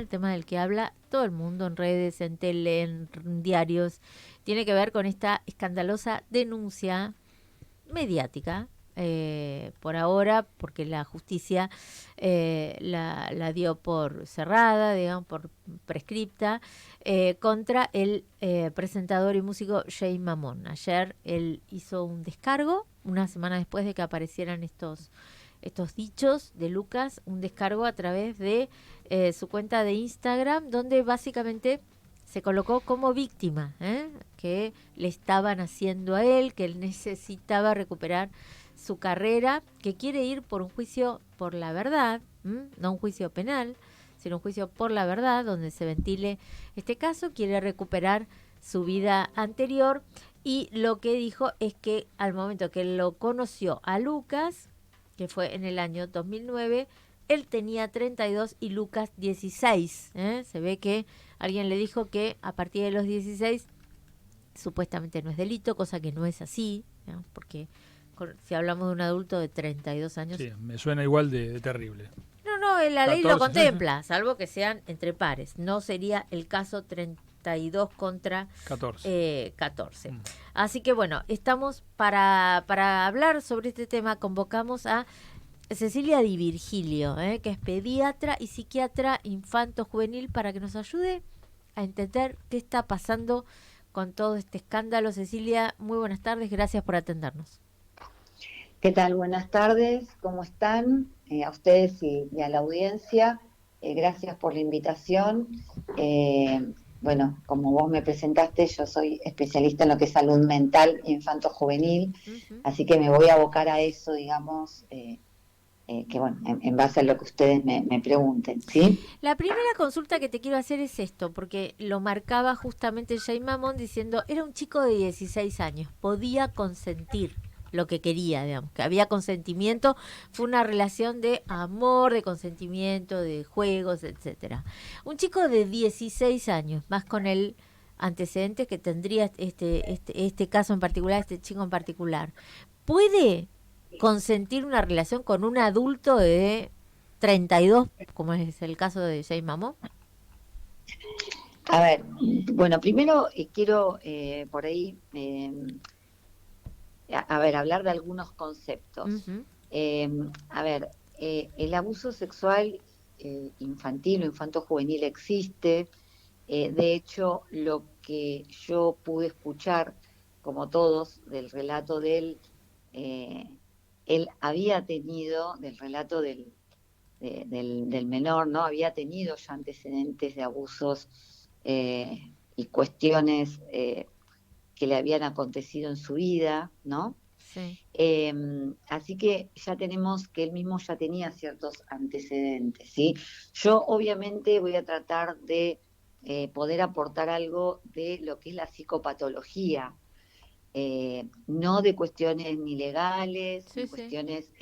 el tema del que habla todo el mundo en redes, en tele, en diarios, tiene que ver con esta escandalosa denuncia mediática, por ahora, porque la justicia la dio por cerrada, digamos, por prescripta, contra el presentador y músico Jay Mamón. Ayer él hizo un descargo, una semana después de que aparecieran estos dichos de Lucas, un descargo a través de su cuenta de Instagram, donde básicamente se colocó como víctima, que le estaban haciendo a él, que él necesitaba recuperar su carrera, que quiere ir por un juicio por la verdad, no un juicio penal, sino un juicio por la verdad, donde se ventile este caso, quiere recuperar su vida anterior, y lo que dijo es que al momento que lo conoció a Lucas, que fue en el año 2009, él tenía 32 y Lucas 16. Se ve que alguien le dijo que a partir de los 16 supuestamente no es delito, cosa que no es así, ¿no? Porque si hablamos de un adulto de 32 años... Sí, me suena igual de terrible. No, no, la ley lo 14. contempla, salvo que sean entre pares. No sería el caso 32 contra 14. 14. Así que bueno, estamos para hablar sobre este tema, convocamos a Cecilia Di Virgilio, que es pediatra y psiquiatra infanto-juvenil, para que nos ayude a entender qué está pasando con todo este escándalo. Cecilia, muy buenas tardes, gracias por atendernos. ¿Qué tal? Buenas tardes, ¿cómo están? A ustedes y a la audiencia, gracias por la invitación. Bueno, como vos me presentaste, yo soy especialista en lo que es salud mental infanto-juvenil, así que me voy a abocar a eso, digamos, que bueno, en base a lo que ustedes me pregunten, ¿sí? La primera consulta que te quiero hacer es esto, porque lo marcaba justamente Jay Mamón diciendo, era un chico de 16 años, podía consentir lo que quería, digamos, que había consentimiento, fue una relación de amor, de consentimiento, de juegos, etcétera. Un chico de 16 años, más con el antecedente que tendría este caso en particular, este chico en particular, ¿puede consentir una relación con un adulto de 32, como es el caso de Jay Mamón? A ver, bueno, primero quiero por ahí, a ver, hablar de algunos conceptos. A ver, el abuso sexual infantil o infanto-juvenil existe. De hecho, lo que yo pude escuchar, como todos, del relato de él había tenido, del relato del menor, ¿no? Había tenido ya antecedentes de abusos y cuestiones que le habían acontecido en su vida, ¿no? Sí. Así que ya tenemos que él mismo ya tenía ciertos antecedentes, ¿sí? Yo obviamente voy a tratar de poder aportar algo de lo que es la psicopatología, no de cuestiones ni legales, Sí, ni sí. cuestiones,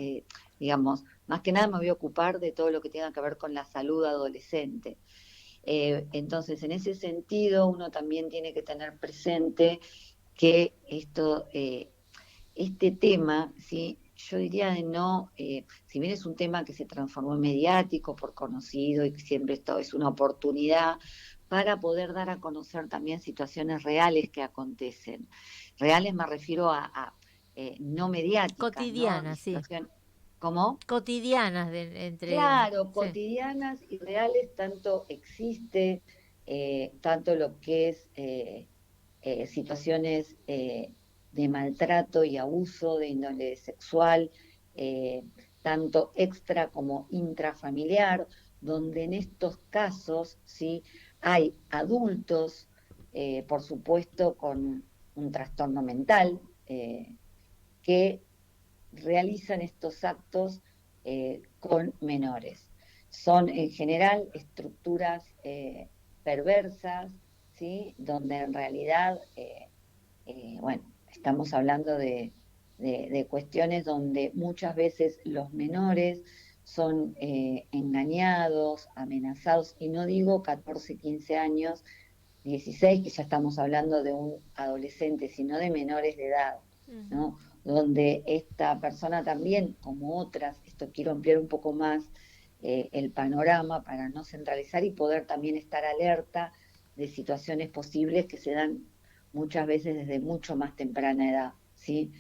digamos, más que nada me voy a ocupar de todo lo que tenga que ver con la salud adolescente. Entonces, en ese sentido, uno también tiene que tener presente que este tema, ¿sí? Yo diría de no, si bien es un tema que se transformó en mediático por conocido y que siempre esto es una oportunidad para poder dar a conocer también situaciones reales que acontecen. Reales me refiero a no mediáticas, ¿no? Cotidianas, sí. Situación, ¿cómo? Cotidianas entre... Claro, Sí. cotidianas y reales, tanto existe, tanto lo que es situaciones de maltrato y abuso de índole sexual, eh, tanto extra como intrafamiliar, donde en estos casos sí hay adultos, por supuesto, con un trastorno mental, que realizan estos actos con menores. Son en general estructuras perversas, ¿sí? Donde en realidad, bueno, estamos hablando de cuestiones donde muchas veces los menores son engañados, amenazados, y no digo 14, 15 años, 16, que ya estamos hablando de un adolescente, sino de menores de edad, ¿no? Donde esta persona también, como otras, esto quiero ampliar un poco más, el panorama para no centralizar y poder también estar alerta de situaciones posibles que se dan muchas veces desde mucho más temprana edad, ¿sí?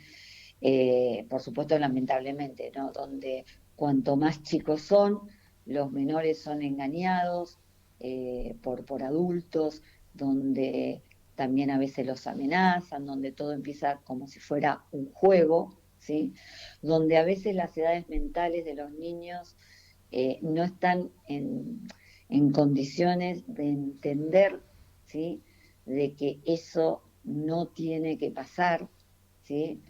Por supuesto, lamentablemente, ¿no? Donde cuanto más chicos son, los menores son engañados por adultos, donde también a veces los amenazan, donde todo empieza como si fuera un juego, ¿sí? Donde a veces las edades mentales de los niños no están en condiciones de entender, ¿sí? De que eso no tiene que pasar, ¿sí?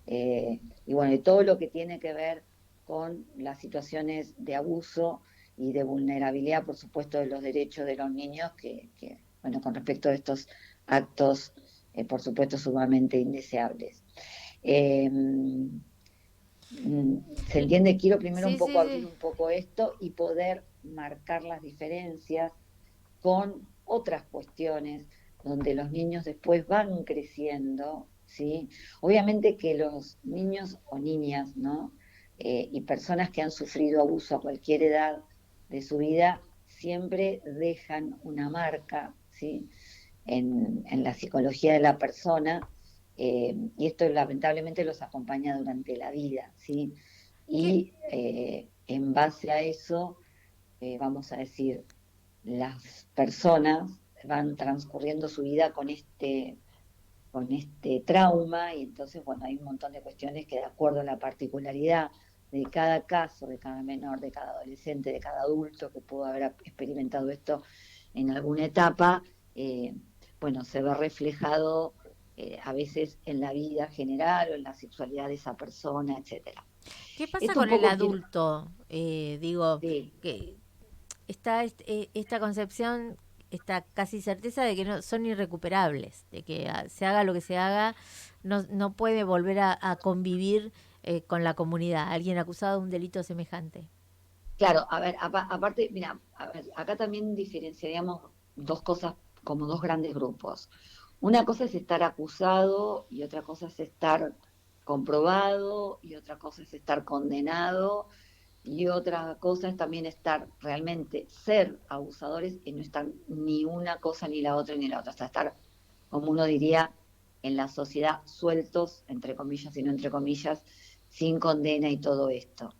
Y bueno, y todo lo que tiene que ver con las situaciones de abuso y de vulnerabilidad, por supuesto, de los derechos de los niños, bueno, con respecto a estos actos, por supuesto, sumamente indeseables. Eh, ¿Se entiende? Quiero primero un Sí, poco sí, abrir sí. un poco esto y poder marcar las diferencias con otras cuestiones donde los niños después van creciendo, ¿sí? Obviamente que los niños o niñas, ¿no? Y personas que han sufrido abuso a cualquier edad de su vida siempre dejan una marca, ¿sí? En la psicología de la persona, y esto lamentablemente los acompaña durante la vida, ¿sí? ¿Qué? Y en base a eso, vamos a decir, las personas van transcurriendo su vida con este trauma y entonces, bueno, hay un montón de cuestiones que de acuerdo a la particularidad de cada caso, de cada menor, de cada adolescente, de cada adulto que pudo haber experimentado esto en alguna etapa, eh, bueno, se ve reflejado a veces en la vida general o en la sexualidad de esa persona, etcétera. ¿Qué pasa Esto un con el poco quiero, adulto? Digo, sí, que está esta concepción, esta casi certeza de que no son irrecuperables, de que se haga lo que se haga, no puede volver a convivir con la comunidad, alguien acusado de un delito semejante. claro, a ver, aparte, mira, a ver, acá también diferenciaríamos dos cosas como dos grandes grupos. Una cosa es estar acusado y otra cosa es estar comprobado y otra cosa es estar condenado y otra cosa es también estar realmente ser abusadores y no estar ni una cosa ni la otra ni la otra, o sea, estar, como uno diría, en la sociedad sueltos, entre comillas y no entre comillas, sin condena y todo esto.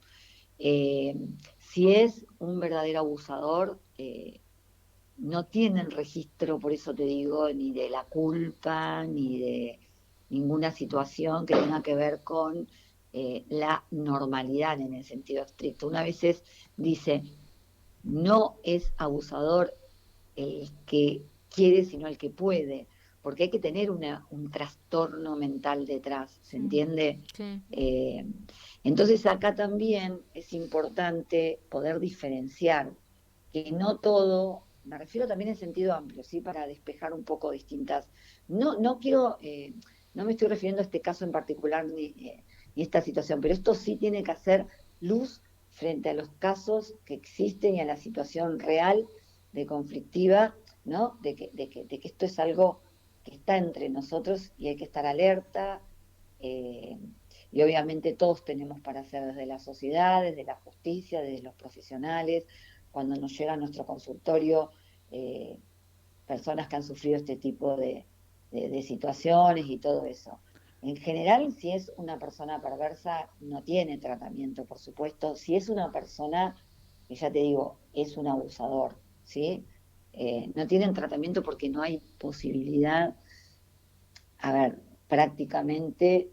Eh, si es un verdadero abusador, no tienen registro, por eso te digo, ni de la culpa, ni de ninguna situación que tenga que ver con la normalidad en el sentido estricto. Una vez dice, no es abusador el que quiere, sino el que puede, porque hay que tener un trastorno mental detrás, ¿se Mm, entiende? sí. Eh, entonces acá también es importante poder diferenciar que no todo, me refiero también en sentido amplio, ¿sí? Para despejar un poco distintas. No quiero, no me estoy refiriendo a este caso en particular ni esta situación, pero esto sí tiene que hacer luz frente a los casos que existen y a la situación real de conflictiva, ¿no? De que esto es algo que está entre nosotros y hay que estar alerta. eh, y obviamente todos tenemos para hacer desde la sociedad, desde la justicia, desde los profesionales, cuando nos llega a nuestro consultorio eh, personas que han sufrido este tipo de situaciones y todo eso. En general, si es una persona perversa, no tiene tratamiento, por supuesto. Si es una persona, que ya te digo, es un abusador, ¿sí? No tienen tratamiento porque no hay posibilidad, a ver, prácticamente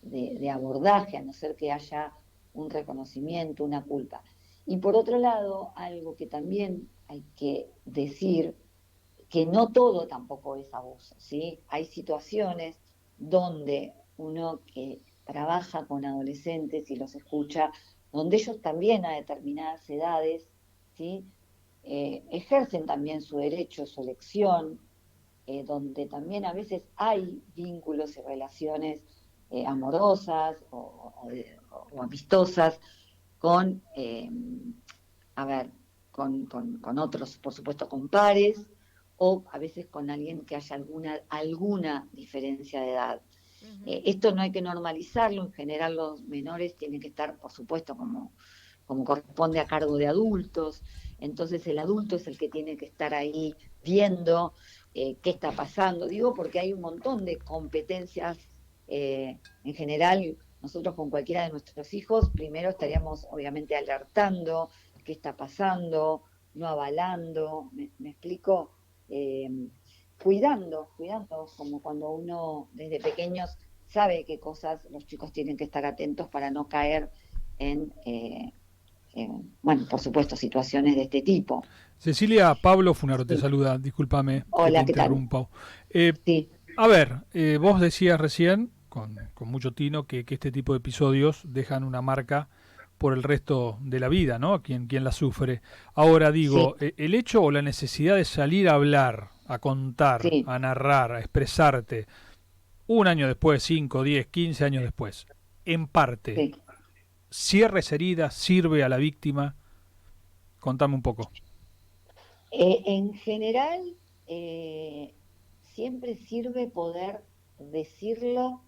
de abordaje, a no ser que haya un reconocimiento, una culpa. Y por otro lado, algo que también hay que decir, que no todo tampoco es abuso, ¿sí? Hay situaciones donde uno que trabaja con adolescentes y los escucha, donde ellos también a determinadas edades, ¿sí? Ejercen también su derecho, su elección, donde también a veces hay vínculos y relaciones amorosas o amistosas con, a ver, con otros, por supuesto, con pares, o a veces con alguien que haya alguna diferencia de edad. Ujú. Esto no hay que normalizarlo, en general los menores tienen que estar, por supuesto, como como corresponde a cargo de adultos. Entonces el adulto es el que tiene que estar ahí viendo qué está pasando. Digo porque hay un montón de competencias en general. Nosotros con cualquiera de nuestros hijos, primero estaríamos obviamente alertando qué está pasando, no avalando, ¿me explico? Eh, cuidando, como cuando uno desde pequeños sabe qué cosas los chicos tienen que estar atentos para no caer bueno, por supuesto, situaciones de este tipo. Cecilia, Pablo Funaro te Sí. saluda, discúlpame que te Hola, ¿qué tal? interrumpa. Eh, Sí, a ver, vos decías recién, con mucho tino, que este tipo de episodios dejan una marca por el resto de la vida, ¿no? Quien la sufre. Ahora sí, digo, el hecho o la necesidad de salir a hablar, a contar, sí, a narrar, a expresarte, un año después, 5, 10, 15 años después, en parte, sí. cierra esa herida, sirve a la víctima. Contame un poco. En general, eh, siempre sirve poder decirlo.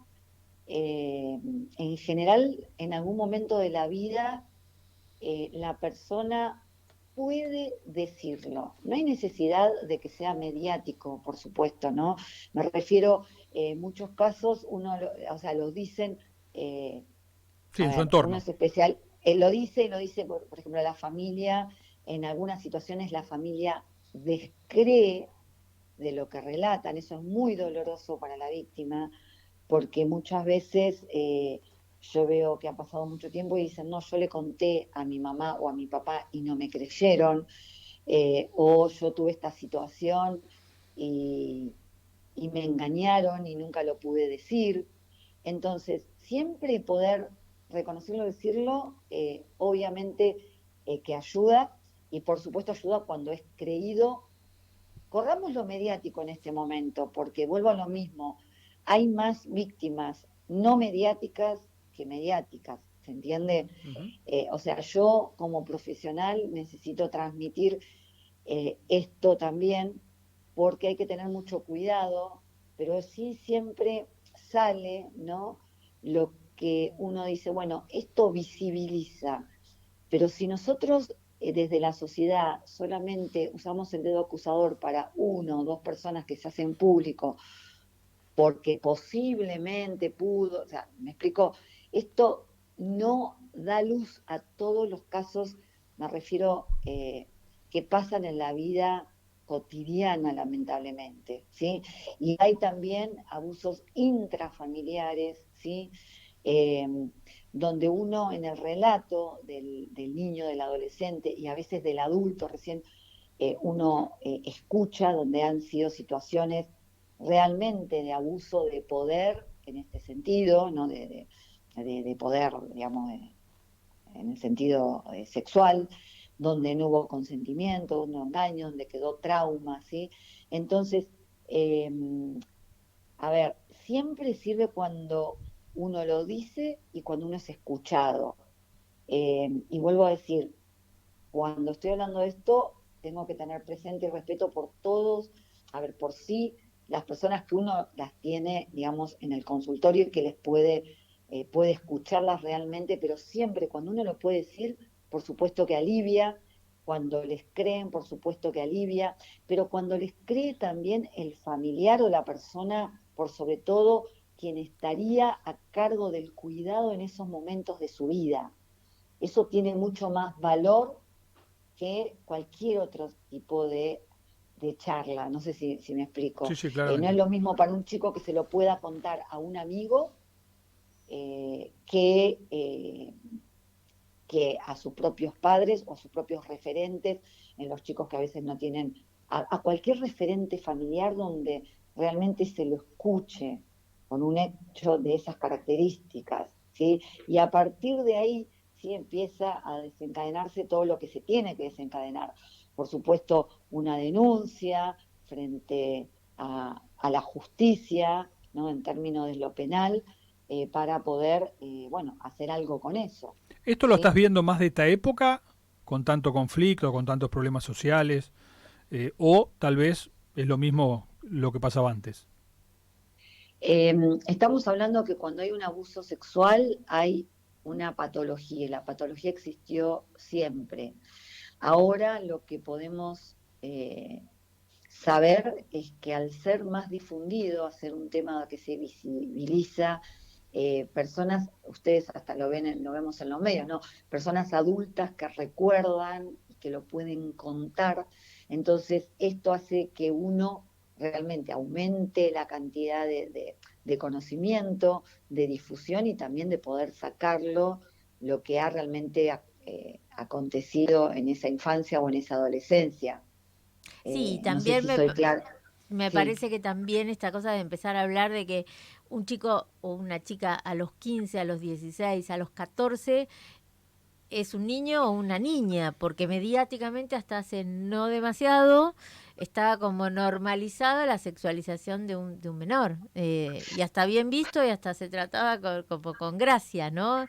En general, en algún momento de la vida, la persona puede decirlo. No hay necesidad de que sea mediático, por supuesto, ¿no? Me refiero, en muchos casos, o sea, lo dicen, eh, Sí, a en su ver, uno entorno. es especial, lo dice, por ejemplo, la familia, en algunas situaciones la familia descree de lo que relatan, eso es muy doloroso para la víctima, porque muchas veces yo veo que ha pasado mucho tiempo y dicen, no, yo le conté a mi mamá o a mi papá y no me creyeron, o yo tuve esta situación y, y me engañaron y nunca lo pude decir. Entonces, siempre poder reconocerlo, decirlo, obviamente que ayuda y por supuesto ayuda cuando es creído. Corramos lo mediático en este momento, porque vuelvo a lo mismo, hay más víctimas no mediáticas que mediáticas, ¿se entiende? Ujú. O sea, yo como profesional necesito transmitir esto también, porque hay que tener mucho cuidado, pero sí siempre sale, ¿no? Lo que uno dice, bueno, esto visibiliza, pero si nosotros desde la sociedad solamente usamos el dedo acusador para uno o dos personas que se hacen público, porque posiblemente pudo, o sea, me explico, esto no da luz a todos los casos, me refiero, que pasan en la vida cotidiana, lamentablemente, ¿sí? Y hay también abusos intrafamiliares, ¿sí? Eh, donde uno en el relato del niño, del adolescente y a veces del adulto recién, uno escucha donde han sido situaciones realmente de abuso de poder en este sentido, ¿no? De poder, digamos, en el sentido sexual, donde no hubo consentimiento, donde hubo engaño, donde quedó trauma, ¿sí? Entonces, eh, a ver, siempre sirve cuando uno lo dice y cuando uno es escuchado. Y vuelvo a decir, cuando estoy hablando de esto, tengo que tener presente y respeto por todos, a ver, por sí, las personas que uno las tiene, digamos, en el consultorio y que les puede escucharlas realmente, pero siempre cuando uno lo puede decir, por supuesto que alivia, cuando les creen, por supuesto que alivia, pero cuando les cree también el familiar o la persona, por sobre todo, quien estaría a cargo del cuidado en esos momentos de su vida. Eso tiene mucho más valor que cualquier otro tipo de charla. No sé si me Sí, explico. sí, No es claramente. lo mismo para un chico que se lo pueda contar a un amigo que a sus propios padres o a sus propios referentes, en los chicos que a veces no tienen, a cualquier referente familiar donde realmente se lo escuche con un hecho de esas características, ¿sí? Y a partir de ahí sí empieza a desencadenarse todo lo que se tiene que desencadenar. Por supuesto, una denuncia frente a la justicia, ¿no? En términos de lo penal, para poder, bueno, hacer algo con eso. ¿Esto lo estás ¿Sí? viendo más de esta época, con tanto conflicto, con tantos problemas sociales, o tal vez es lo mismo lo que pasaba antes? Eh, Estamos hablando que cuando hay un abuso sexual hay una patología, y la patología existió siempre. Ahora lo que podemos saber es que al ser más difundido, a ser un tema que se visibiliza, personas, ustedes hasta lo vemos en los medios, ¿no? Personas adultas que recuerdan y que lo pueden contar. Entonces, esto hace que uno realmente aumente la cantidad de conocimiento, de difusión y también de poder sacarlo, lo que ha realmente acontecido en esa infancia o en esa adolescencia. Sí, No sé también si soy clara. me Sí, parece que también esta cosa de empezar a hablar de que un chico o una chica a los 15, a los 16, a los 14 es un niño o una niña, porque mediáticamente hasta hace no demasiado estaba como normalizada la sexualización de un menor, y hasta bien visto y hasta se trataba como con gracia, ¿no?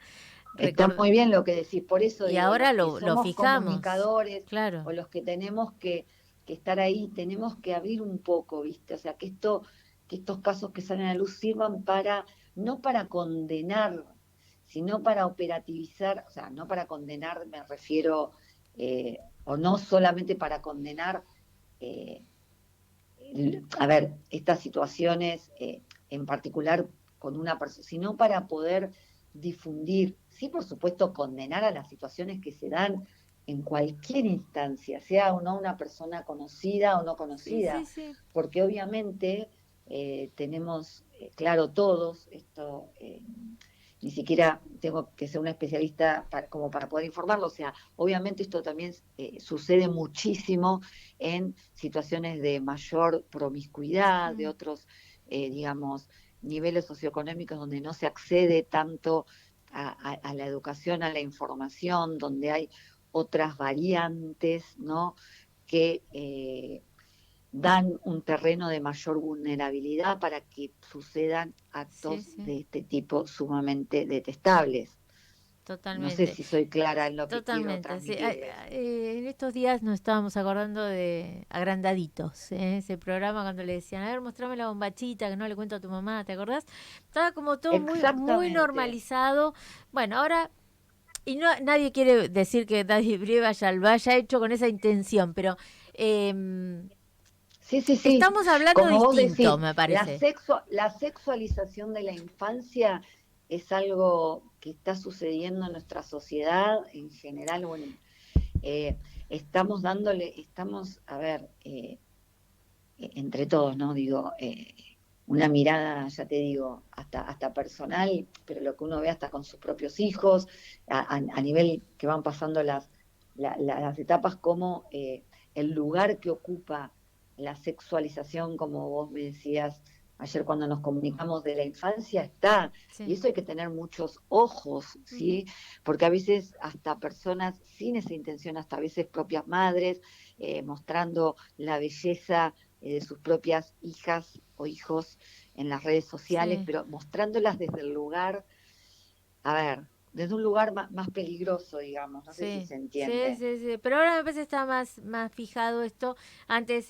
está Record- muy bien lo que decís. Por eso y digo, ahora los que lo somos fijamos, comunicadores claro. o los que tenemos que estar ahí, tenemos que abrir un poco, ¿viste? O sea, que estos casos que salen a la luz sirvan para, no para condenar, sino para operativizar, o sea, no para condenar, me refiero, o no solamente para condenar, eh, a ver, estas situaciones en particular con una persona, sino para poder difundir, sí, por supuesto, condenar a las situaciones que se dan en cualquier instancia, sea o no una persona conocida o no Sí, sí, conocida, sí. porque obviamente tenemos, claro, todos, esto ni siquiera tengo que ser una especialista como para poder informarlo, o sea, obviamente esto también sucede muchísimo en situaciones de mayor promiscuidad, de Mm. otros, digamos, niveles socioeconómicos donde no se accede tanto a la educación, a la información, donde hay otras variantes, ¿no? Que dan un terreno de mayor vulnerabilidad para que sucedan Sí, actos sí, de este tipo sumamente detestables. No sé totalmente. si soy clara en lo que quiero Totalmente, sí. transmitirles. En estos días nos estábamos acordando de Agrandaditos, ¿eh? Ese programa cuando le decían, a ver, mostrame la bombachita que no le cuento a tu mamá, ¿te acordás? Estaba como todo muy, muy Exactamente. normalizado. Bueno, ahora, y no, nadie quiere decir que Daddy Brieva ya lo haya hecho con esa intención, pero Sí, sí, sí. estamos hablando Como vos distinto, decís, me parece. la sexualización de la infancia es algo que está sucediendo en nuestra sociedad en general. Bueno, estamos dándole, estamos, a ver, entre todos, ¿no? Digo, una mirada, ya te digo, hasta personal, pero lo que uno ve hasta con sus propios hijos, a nivel que van pasando las etapas, como el lugar que ocupa la sexualización, como vos me decías ayer cuando nos comunicamos de la infancia, está. Y Sí. eso hay que tener muchos ojos, Ujú. ¿sí? Porque a veces hasta personas sin esa intención, hasta a veces propias madres, mostrando la belleza de sus propias hijas o hijos en las redes sociales, Sí. pero mostrándolas desde el lugar, a ver, desde un lugar más peligroso, digamos, no sé si Sí, se sí, entiende. sí, sí. Pero ahora me parece que está más fijado esto. Antes,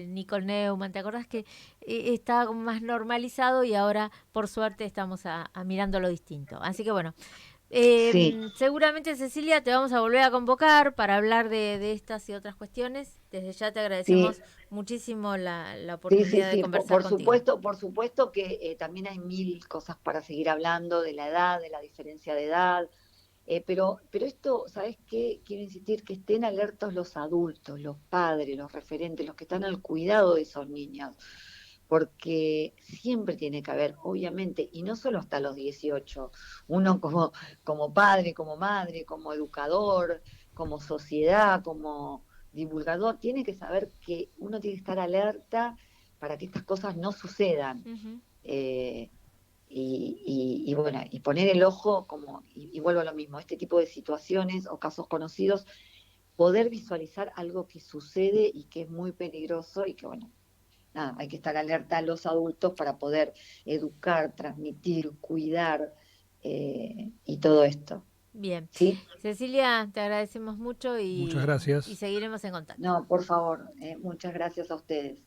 Nicole Neumann, ¿te acordás que estaba como más normalizado y ahora, por suerte, estamos a mirando lo distinto? Así que bueno, Sí, seguramente, Cecilia, te vamos a volver a convocar para hablar de estas y otras cuestiones. Desde ya te sí, agradecemos muchísimo la sí, sí, oportunidad de sí, conversar contigo. por supuesto que también hay mil cosas para seguir hablando de la edad, de la diferencia de edad. Pero esto, ¿sabes qué? Quiero insistir que estén alertos los adultos, los padres, los referentes, los que están al cuidado de esos niños, porque siempre tiene que haber, obviamente, y no solo hasta los 18, uno como padre, como madre, como educador, como sociedad, como divulgador, tiene que saber que uno tiene que estar alerta para que estas cosas no sucedan. Ujú. Eh, y bueno, y poner el ojo como, y vuelvo a lo mismo, este tipo de situaciones o casos conocidos, poder visualizar algo que sucede y que es muy peligroso y que bueno, nada, hay que estar alerta a los adultos para poder educar, transmitir, cuidar y todo esto. Bien. ¿Sí? Cecilia, te agradecemos mucho Muchas y gracias. seguiremos en contacto. No, por favor, muchas gracias a ustedes.